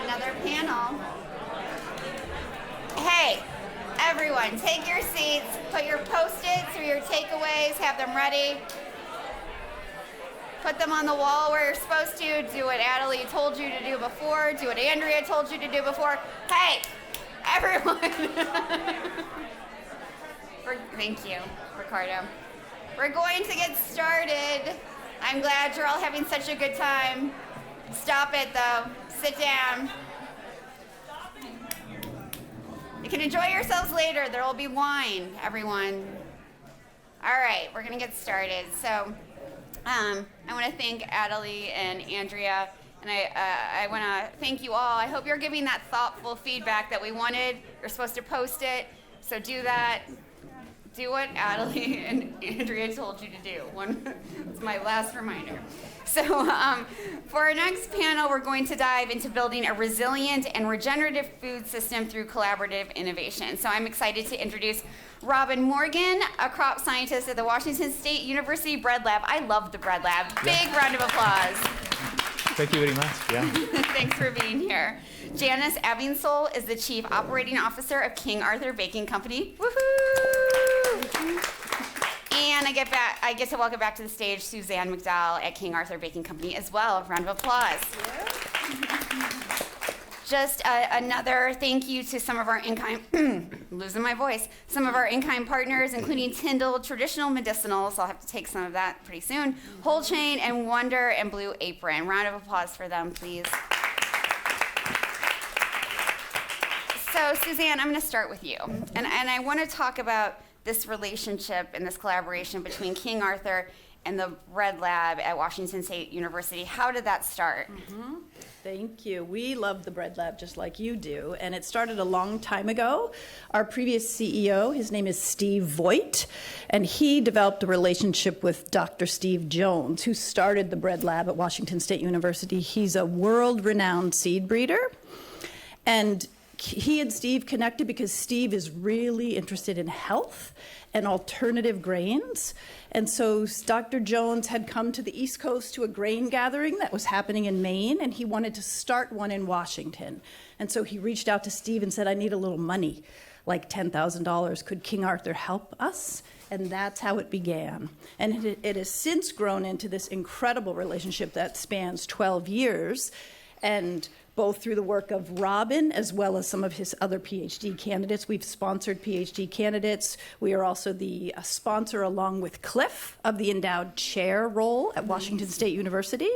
another panel. Hey, everyone, take your seats, put your Post-its or your takeaways, have them ready. Put them on the wall where you're supposed to. Do what Adelie told you to do before. Do what Andrea told you to do before. Hey, everyone. Thank you, Ricardo. We're going to get started. I'm glad you're all having such a good time. Stop it, though. Sit down. You can enjoy yourselves later. There will be wine, everyone. All right, we're going to get started. So I want to thank Adelie and Andrea, and I want to thank you all. I hope you're giving that thoughtful feedback that we wanted. You're supposed to post it, so do that. Do what Adelie and Andrea told you to do. It's my last reminder. So for our next panel, we're going to dive into building a resilient and regenerative food system through collaborative innovation. So I'm excited to introduce Robin Morgan, a crop scientist at the Washington State University Breadlab. I love the Breadlab. Big round of applause. Thank you very much. Yeah. Thanks for being here. Janis Abbingsole is the Chief Operating Officer of King Arthur Baking Company. Woohoo! And I get to welcome back to the stage Suzanne McDowell at King Arthur Baking Company as well. Round of applause. Just another thank you to some of our in-kind, losing my voice, some of our in-kind partners, including Tyndall, Traditional Medicinals, I'll have to take some of that pretty soon, Whole Chain, and Wonder, and Blue Apron. Round of applause for them, please. So, Suzanne, I'm going to start with you. And I want to talk about this relationship and this collaboration between King Arthur and the Breadlab at Washington State University. How did that start? Mm-hmm. Thank you. We love the Breadlab just like you do, and it started a long time ago. Our previous CEO, his name is Steve Voigt, and he developed a relationship with Dr. Steve Jones, who started the Breadlab at Washington State University. He's a world-renowned seed breeder, and he and Steve connected because Steve is really interested in health and alternative grains. And so Dr. Jones had come to the East Coast to a grain gathering that was happening in Maine, and he wanted to start one in Washington. And so he reached out to Steve and said, I need a little money, like $10,000. Could King Arthur help us? And that's how it began. And it has since grown into this incredible relationship that spans 12 years. And both through the work of Robin as well as some of his other PhD candidates. We've sponsored PhD candidates. We are also the sponsor, along with Cliff, of the endowed chair role at Washington State University.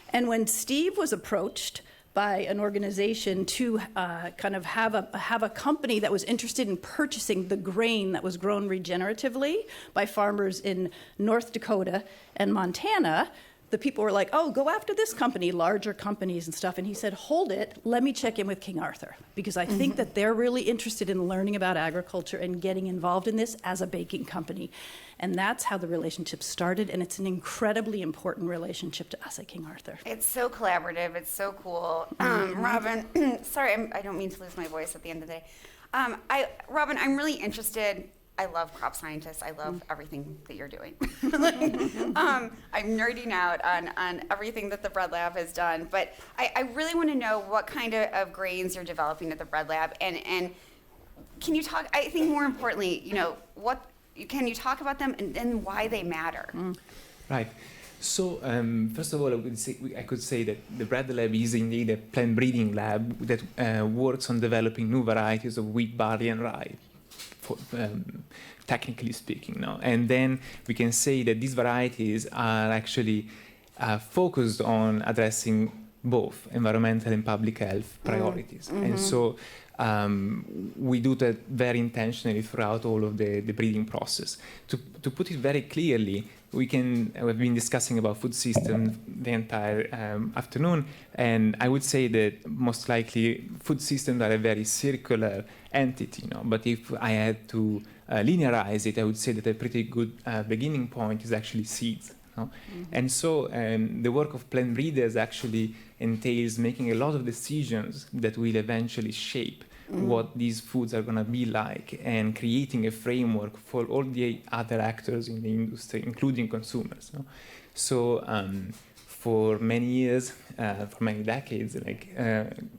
And when Steve was approached by an organization to kind of have a company that was interested in purchasing the grain that was grown regeneratively by farmers in North Dakota and Montana, the people were like, oh, go after this company, larger companies and stuff. And he said, hold it, let me check in with King Arthur, because I think that they're really interested in learning about agriculture and getting involved in this as a baking company. And that's how the relationship started, and it's an incredibly important relationship to us at King Arthur. It's so collaborative, it's so cool. Robin, sorry, I don't mean to lose my voice at the end of the day. Robin, I'm really interested. I love crop scientists. I love everything that you're doing. I'm nerding out on everything that the Breadlab has done. But I really want to know what kind of grains you're developing at the Breadlab. And can you talk, I think more importantly, can you talk about them and why they matter? Right. So first of all, I could say that the Breadlab is indeed a plant breeding lab that works on developing new varieties of wheat, barley, and rye. Technically speaking, no? And then we can say that these varieties are actually focused on addressing both environmental and public health priorities. And so we do that very intentionally throughout all of the breeding process. To put it very clearly, we've been discussing about food systems the entire afternoon, and I would say that most likely food systems are a very circular entity, but if I had to linearize it, I would say that a pretty good beginning point is actually seeds. And so the work of plant breeders actually entails making a lot of decisions that will eventually shape what these foods are going to be like, and creating a framework for all the other actors in the industry, including consumers. So for many years, for many decades,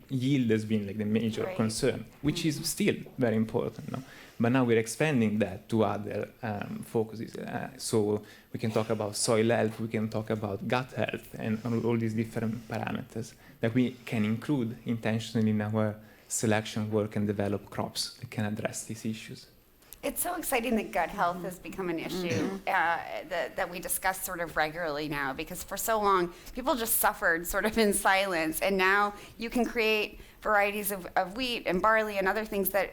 yield has been like the major concern, which is still very important. No? But now we're expanding that to other focuses. So we can talk about soil health, we can talk about gut health, and all these different parameters that we can include intentionally in our selection work and develop crops that can address these issues. It's so exciting that gut health has become an issue that we discuss sort of regularly now, because for so long people just suffered sort of in silence, and now you can create varieties of wheat and barley and other things that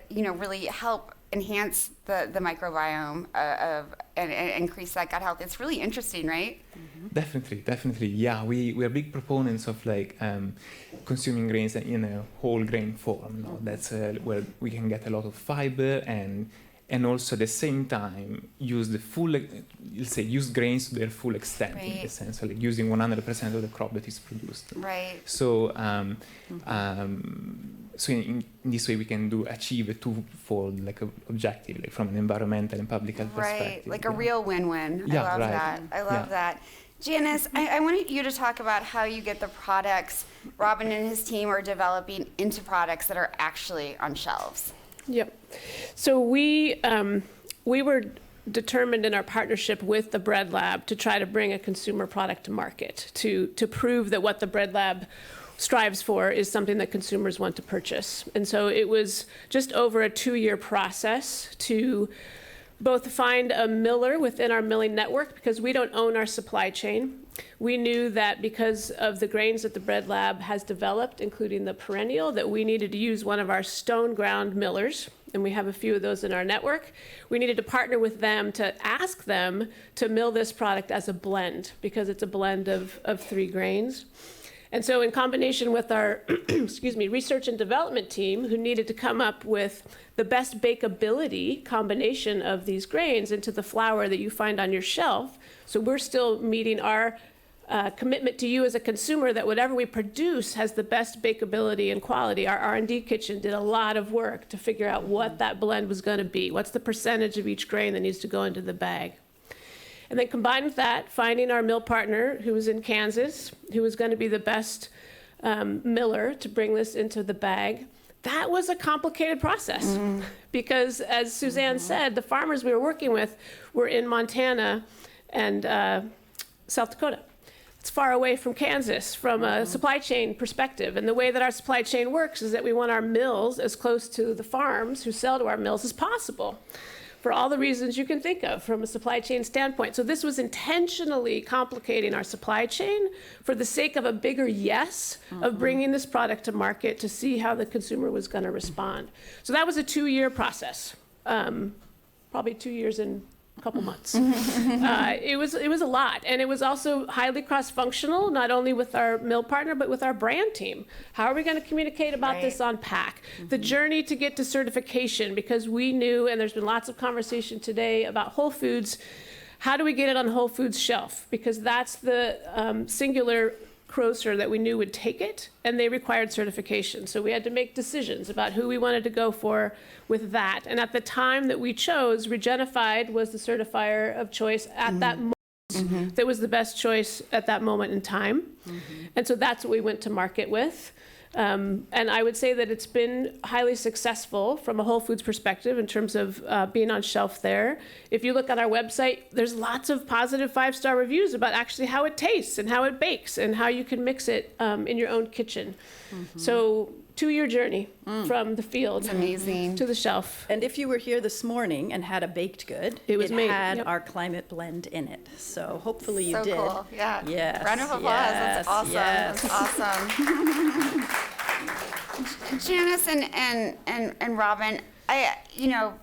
really help enhance the microbiome and increase that gut health. It's really interesting, right? Definitely. Yeah, we are big proponents of consuming grains in a whole grain form. No? That's where we can get a lot of fiber and also at the same time use use grains to their full extent, in the sense of using 100% of the crop that is produced. Right. So so in this way we can achieve a twofold objective, from an environmental and public health perspective. Right, a real win-win. Yeah, I love that. I love that. Janis, I wanted you to talk about how you get the products Robin and his team are developing into products that are actually on shelves. Yep. So we were determined in our partnership with the Breadlab to try to bring a consumer product to market, to prove that what the Breadlab strives for is something that consumers want to purchase. And so it was just over a 2-year process to both find a miller within our milling network, because we don't own our supply chain. We knew that because of the grains that the Breadlab has developed, including the perennial, that we needed to use one of our stone ground millers, and we have a few of those in our network. We needed to partner with them to ask them to mill this product as a blend, because it's a blend of 3 grains. And so in combination with our research and development team, who needed to come up with the best bakeability combination of these grains into the flour that you find on your shelf, so we're still meeting our commitment to you as a consumer that whatever we produce has the best bakeability and quality. Our R&D kitchen did a lot of work to figure out what that blend was going to be. What's the percentage of each grain that needs to go into the bag? And then combined with that, finding our mill partner who was in Kansas, who was going to be the best miller to bring this into the bag. That was a complicated process because, as Suzanne said, the farmers we were working with were in Montana and South Dakota. It's far away from Kansas from a supply chain perspective. And the way that our supply chain works is that we want our mills as close to the farms who sell to our mills as possible, for all the reasons you can think of from a supply chain standpoint. So this was intentionally complicating our supply chain for the sake of a bigger yes of bringing this product to market to see how the consumer was going to respond. So that was a 2-year process, probably 2 years and a couple months. It was a lot, and it was also highly cross-functional, not only with our mill partner, but with our brand team. How are we going to communicate about this on pack? The journey to get to certification, because we knew, and there's been lots of conversation today about Whole Foods, how do we get it on Whole Foods shelf? Because that's the singular grocer that we knew would take it, and they required certification. So we had to make decisions about who we wanted to go for with that. And at the time that we chose, Regenerative was the certifier of choice at that moment. That was the best choice at that moment in time. And so that's what we went to market with. And I would say that it's been highly successful from a Whole Foods perspective in terms of being on shelf there. If you look on our website, there's lots of positive 5-star reviews about actually how it tastes and how it bakes and how you can mix it in your own kitchen. So 2-year journey from the field to the shelf. And if you were here this morning and had a baked good, it had our climate blend in it. So hopefully you did. So cool. Yeah. Yes. Round of applause. Yes. That's awesome. Yes. That's awesome. Janis and Robin,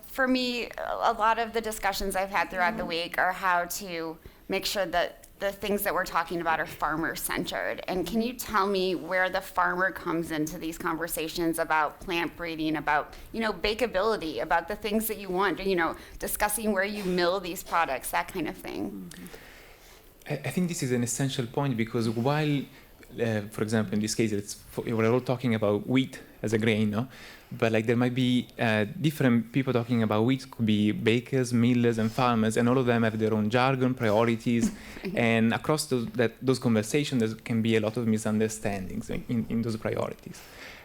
for me, a lot of the discussions I've had throughout the week are how to make sure that the things that we're talking about are farmer-centered. And can you tell me where the farmer comes into these conversations about plant breeding, about, bakeability, about the things that you want, discussing where you mill these products, that kind of thing? I think this is an essential point because while, for example, in this case, we're all talking about wheat as a grain, no? But like there might be different people talking about wheat. Could be bakers, millers, and farmers, and all of them have their own jargon, priorities, and across those conversations, there can be a lot of misunderstandings in those priorities.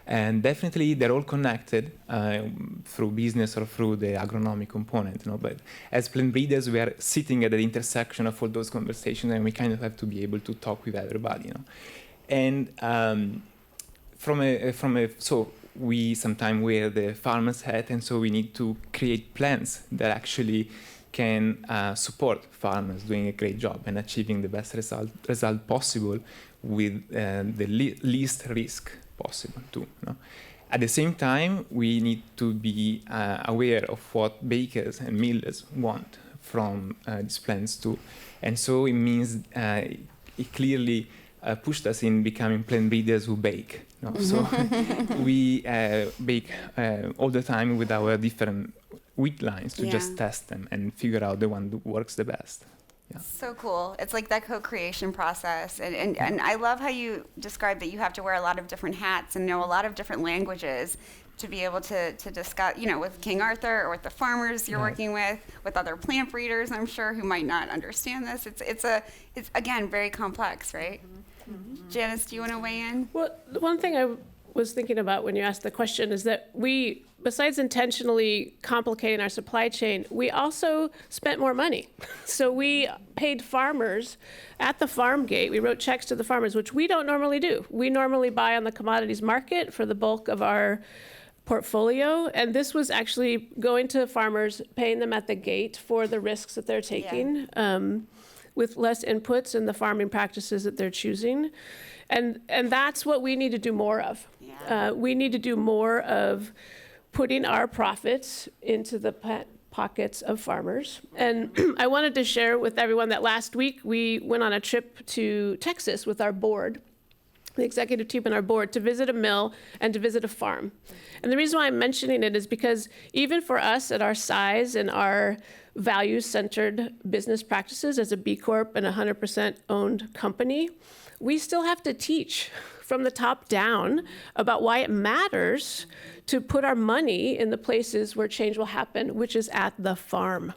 And definitely, they're all connected through business or through the agronomic component, no? But as plant breeders, we are sitting at the intersection of all those conversations, and we kind of have to be able to talk with everybody, you know. And so we sometimes wear the farmer's hat, and so we need to create plans that actually can support farmers doing a great job and achieving the best result possible with the least risk possible too. No? At the same time, we need to be aware of what bakers and millers want from these plants too. And so it means it clearly pushed us in becoming plant breeders who bake. No? So we bake all the time with our different wheat lines to just test them and figure out the one that works the best. Yeah. So cool. It's like that co-creation process. And I love how you described that you have to wear a lot of different hats and know a lot of different languages to be able to discuss, you know, with King Arthur or with the farmers you're working with other plant breeders, I'm sure, who might not understand this. It's again, very complex, right? Mm-hmm. Janis, do you want to weigh in? Well, the one thing I was thinking about when you asked the question is that we, besides intentionally complicating our supply chain, we also spent more money. So we paid farmers at the farm gate. We wrote checks to the farmers, which we don't normally do. We normally buy on the commodities market for the bulk of our portfolio, and this was actually going to farmers, paying them at the gate for the risks that they're taking, with less inputs in the farming practices that they're choosing. And that's what we need to do more of. We need to do more of putting our profits into the pockets of farmers. And I wanted to share with everyone that last week we went on a trip to Texas with our board, the executive team and our board, to visit a mill and to visit a farm. And the reason why I'm mentioning it is because even for us at our size and our values-centered business practices as a B Corp and 100% owned company, we still have to teach from the top down about why it matters to put our money in the places where change will happen, which is at the farm.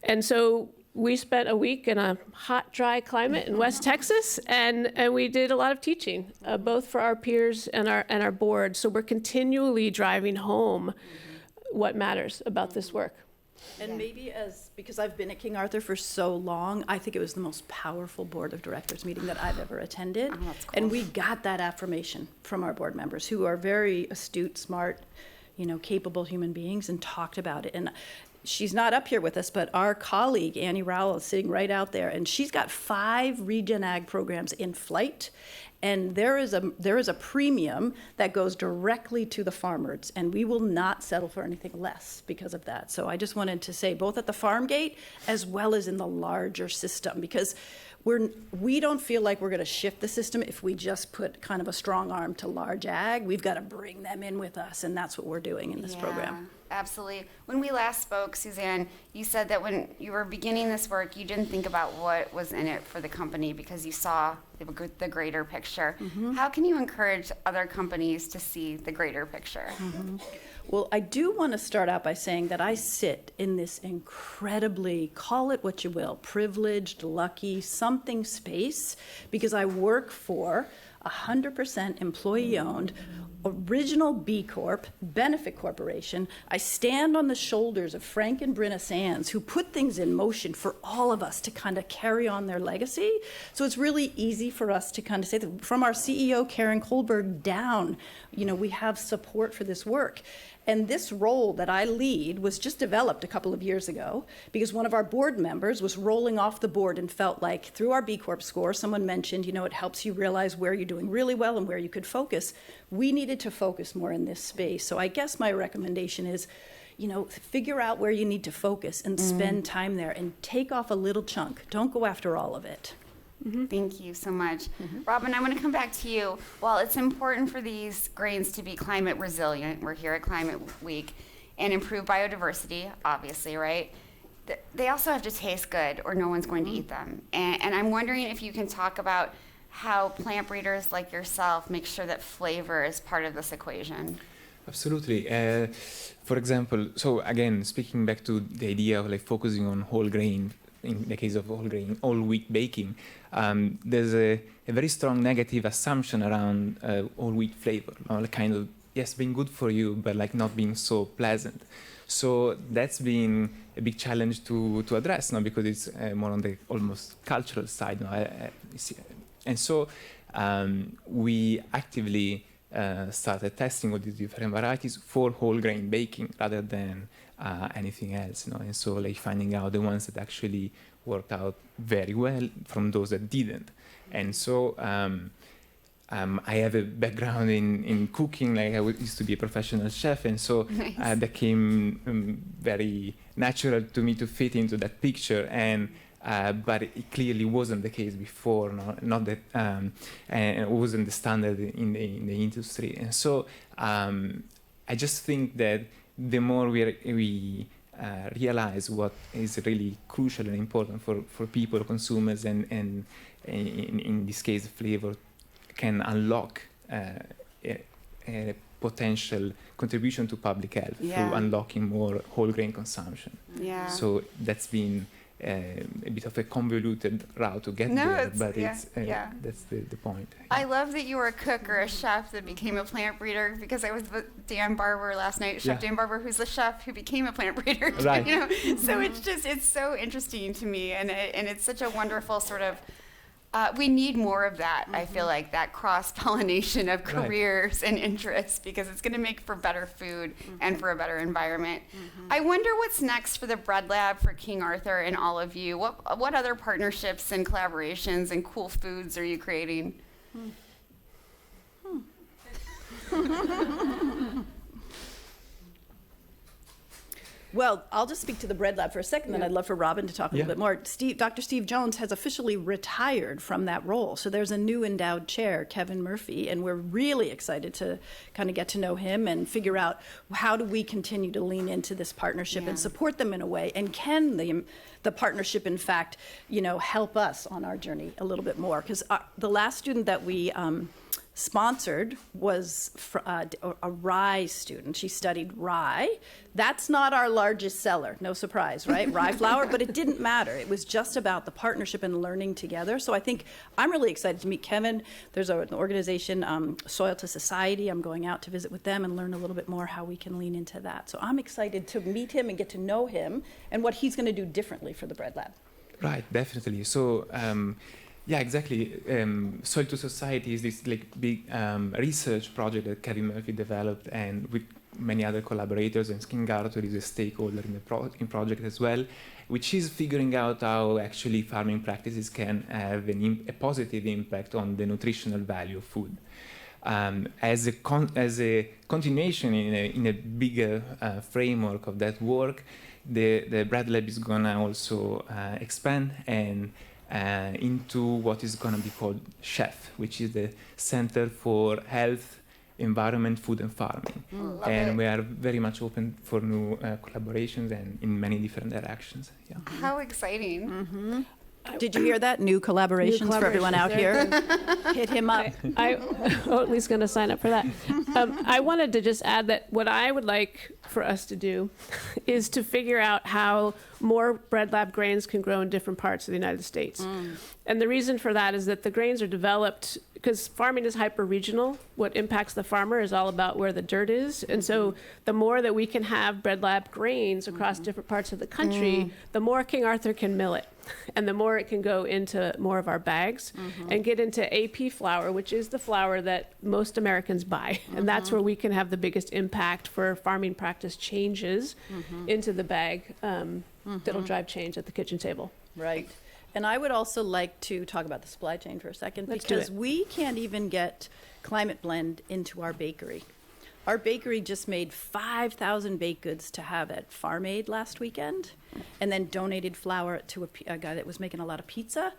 And so we spent a week in a hot, dry climate in West Texas, and we did a lot of teaching, both for our peers and our board. So we're continually driving home what matters about this work. And maybe because I've been at King Arthur for so long, I think it was the most powerful board of directors meeting that I've ever attended. Oh, that's cool. And we got that affirmation from our board members, who are very astute, smart, capable human beings, and talked about it. And she's not up here with us, but our colleague, Annie Rowell, is sitting right out there, and she's got 5 Regen Ag programs in flight. And there is a premium that goes directly to the farmers, and we will not settle for anything less because of that. So I just wanted to say, both at the farm gate as well as in the larger system, because we don't feel like we're going to shift the system if we just put kind of a strong arm to large ag. We've got to bring them in with us, and that's what we're doing in this program. Absolutely. When we last spoke, Suzanne, you said that when you were beginning this work, you didn't think about what was in it for the company because you saw the greater picture. Mm-hmm. How can you encourage other companies to see the greater picture? Mm-hmm. Well, I do want to start out by saying that I sit in this incredibly, call it what you will, privileged, lucky, something space, because I work for 100% employee-owned, original B Corp, benefit corporation. I stand on the shoulders of Frank and Brenna Sands, who put things in motion for all of us to kind of carry on their legacy. So it's really easy for us to kind of say that from our CEO, Karen Kohlberg, down, we have support for this work. And this role that I lead was just developed a couple of years ago because one of our board members was rolling off the board and felt like through our B Corp score, someone mentioned, it helps you realize where you're doing really well and where you could focus. We needed to focus more in this space. So I guess my recommendation is, figure out where you need to focus and spend time there and take off a little chunk. Don't go after all of it. Mm-hmm. Thank you so much. Mm-hmm. Robin, I want to come back to you. While it's important for these grains to be climate resilient, we're here at Climate Week, and improve biodiversity, obviously, right? They also have to taste good or no one's going to eat them. And I'm wondering if you can talk about how plant breeders like yourself make sure that flavor is part of this equation? Absolutely. For example, so again, speaking back to the idea of like focusing on whole grain, in the case of whole wheat baking, there's a very strong negative assumption around whole wheat flavor, like kind of, yes, being good for you, but like not being so pleasant. So that's been a big challenge to address now, because it's more on the almost cultural side now. And so we actively started testing all these different varieties for whole grain baking rather than anything else, and so like finding out the ones that actually worked out very well from those that didn't. And so I have a background in cooking, like I used to be a professional chef, and so Nice. that came very natural to me to fit into that picture. And but it clearly wasn't the case before, not that, and it wasn't the standard in the industry. And so I just think that the more we realize what is really crucial and important for people, consumers, and in this case, flavor can unlock a potential contribution to public health through unlocking more whole grain consumption. Yeah. So that's been a bit of a convoluted route to get there, but that's the point. I love that you were a cook or a chef that became a plant breeder, because I was with Dan Barber last night, Chef Dan Barber, who's the chef who became a plant breeder. Right. So it's so interesting to me, and it's such a wonderful sort of. We need more of that. I feel like that cross-pollination of careers and interests, because it's going to make for better food and for a better environment. I wonder what's next for the Breadlab, for King Arthur, and all of you. What other partnerships and collaborations and cool foods are you creating? Well, I'll just speak to the Breadlab for a second, then I'd love for Robin to talk a little bit more. Dr. Steve Jones has officially retired from that role, so there's a new endowed chair, Kevin Murphy, and we're really excited to kind of get to know him and figure out how do we continue to lean into this partnership and support them in a way, and can the partnership, in fact, help us on our journey a little bit more, because the last student that we sponsored was a rye student. She studied rye. That's not our largest seller, no surprise, right? Rye flour, but it didn't matter. It was just about the partnership and learning together. So I think I'm really excited to meet Kevin. There's an organization, Soil to Society. I'm going out to visit with them and learn a little bit more how we can lean into that. So I'm excited to meet him and get to know him and what he's going to do differently for the Breadlab. Right, definitely. So yeah, exactly. Soil to Society is this big research project that Kevin Murphy developed, and with many other collaborators, and King Arthur is a stakeholder in the project as well, which is figuring out how actually farming practices can have a positive impact on the nutritional value of food. As a continuation in a bigger framework of that work, the Breadlab is gonna also expand and into what is going to be called CHEF, which is the Center for Health, Environment, Food and Farming. We are very much open for new collaborations and in many different directions. Yeah. How exciting. Did you hear that? New collaborations for everyone out here. Hit him up. Oatly's going to sign up for that. I wanted to just add that what I would like for us to do is to figure out how more Breadlab grains can grow in different parts of the United States. And the reason for that is that the grains are developed because farming is hyper-regional. What impacts the farmer is all about where the dirt is. And so the more that we can have Breadlab grains across different parts of the country, the more King Arthur can mill it. And the more it can go into more of our bags and get into AP flour, which is the flour that most Americans buy. And that's where we can have the biggest impact for farming practice changes into the bag that'll drive change at the kitchen table. Right. And I would also like to talk about the supply chain for a second, because we can't even get Climate Blend into our bakery. Our bakery just made 5,000 baked goods to have at Farm Aid last weekend, and then donated flour to a guy that was making a lot of pizza.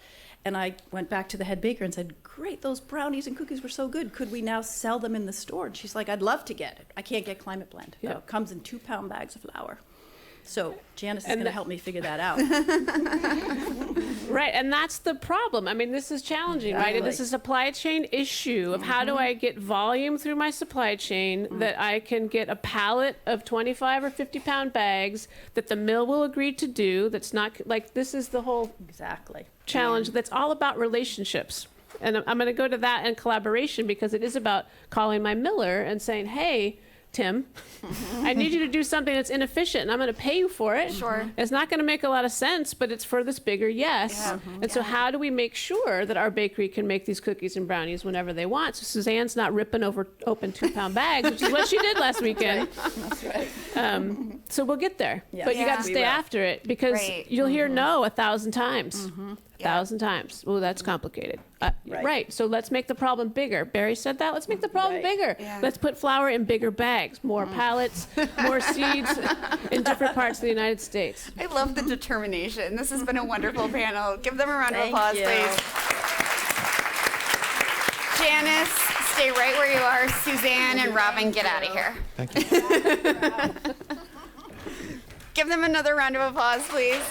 And I went back to the head baker and said, great, those brownies and cookies were so good. Could we now sell them in the store? And she's like, I'd love to get it. I can't get Climate Blend. Yeah. It comes in 2-pound bags of flour. So Janis is going to help me figure that out. Right, and that's the problem. I mean, this is challenging, right? It is a supply chain issue of how do I get volume through my supply chain that I can get a pallet of 25 or 50 pound bags that the mill will agree to do. That's not like, this is the whole Exactly. challenge that's all about relationships. And I'm going to go to that and collaboration because it is about calling my miller and saying, hey, Tim, I need you to do something that's inefficient and I'm going to pay you for it. Sure. It's not going to make a lot of sense, but it's for this bigger yes. Yeah. And so how do we make sure that our bakery can make these cookies and brownies whenever they want? So Suzanne's not ripping over open 2-pound bags, which is what she did last weekend. That's right. So we'll get there. Yes. But you got to We stay will. after it because Right. you'll hear no 1,000 times. Yeah. 1,000 times. Oh, that's complicated. Right. Right. So let's make the problem bigger. Barry said that. Let's make the problem Right. bigger. Yeah. Let's put flour in bigger bags, more pallets, more seeds in different parts of the United States. I love the determination. This has been a wonderful panel. Give them a round of Thank applause, you. please. Janis, stay right where you are. Suzanne and Robin, get out of here. Thank you. Give them another round of applause, please.